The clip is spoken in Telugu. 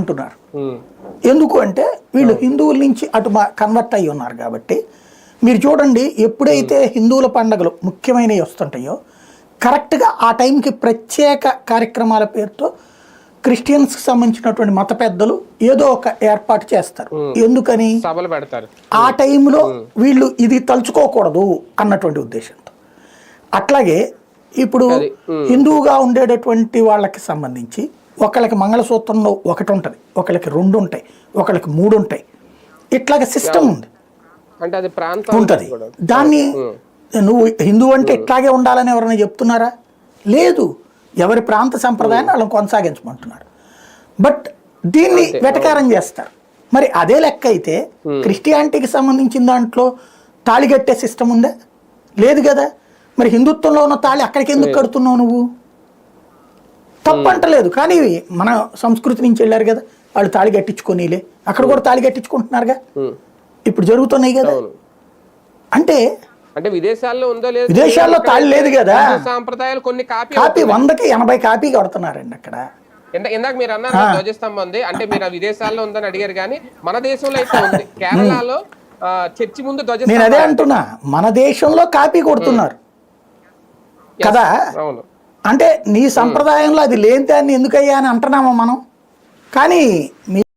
అంటున్నారు. ఎందుకు అంటే వీళ్ళు హిందువుల నుంచి అటు కన్వర్ట్ అయ్యి ఉన్నారు కాబట్టి. మీరు చూడండి, ఎప్పుడైతే హిందువుల పండుగలు ముఖ్యమైనవి వస్తుంటాయో కరెక్ట్గా ఆ టైంకి ప్రత్యేక కార్యక్రమాల పేరుతో క్రిస్టియన్స్కి సంబంధించినటువంటి మత పెద్దలు ఏదో ఒక ఏర్పాటు చేస్తారు. ఎందుకని? సభలు పెడతారు. ఆ టైంలో వీళ్ళు ఇది తలుచుకోకూడదు అన్నటువంటి ఉద్దేశంతో. అట్లాగే ఇప్పుడు హిందువుగా ఉండేటటువంటి వాళ్ళకి సంబంధించి ఒకళ్ళకి మంగళసూత్రంలో ఒకటి ఉంటుంది, ఒకళ్ళకి 2 ఉంటాయి, ఒకళ్ళకి 3 ఉంటాయి. ఇట్లాగ సిస్టమ్ ఉంది, అంటే అది ప్రాంతం ఉంటుంది. దాన్ని నువ్వు హిందువు అంటే ఇట్లాగే ఉండాలని ఎవరైనా చెప్తున్నారా? లేదు, ఎవరి ప్రాంత సంప్రదాయాన్ని వాళ్ళని కొనసాగించమంటున్నారు. బట్ దీన్ని వెటకారం చేస్తారు. మరి అదే లెక్క అయితే క్రిస్టియానిటీకి సంబంధించిన దాంట్లో తాళి కట్టే సిస్టమ్ ఉందా? లేదు కదా. మరి హిందుత్వంలో ఉన్న తాళి అక్కడికి ఎందుకు కడుతున్నావు నువ్వు? తప్పంటలేదు, కానీ మన సంస్కృతి నుంచి వెళ్ళారు కదా వాళ్ళు, తాళి కట్టించుకోనీలే. అక్కడ కూడా తాళి కట్టించుకుంటున్నారుగా, ఇప్పుడు జరుగుతున్నాయి కదా. అంటే విదేశాల్లో ఉందో లేదు, విదేశాల్లో తాళి లేదు కదా. సాంప్రదాయాలు కొన్ని కాపీ 100కి 80 కాపీ కొడుతున్నారండి అక్కడ. ఇందాక మీరు అన్నారు ధ్వజస్తంభం ఉంది అంటే, మీరు ఆ విదేశాల్లో ఉందని అడిగారు, కానీ మన దేశంలో అయితే ఉంది. కేరళలో చర్చి ముందు ధ్వజస్తంభం. నేను అదే అంటున్నా, మన దేశంలో కాపీ కొడుతున్నారు కదా. అంటే నీ సంప్రదాయంలో అది లేని దాన్ని ఎందుకయ్యా అని అంటున్నామా మనం. కానీ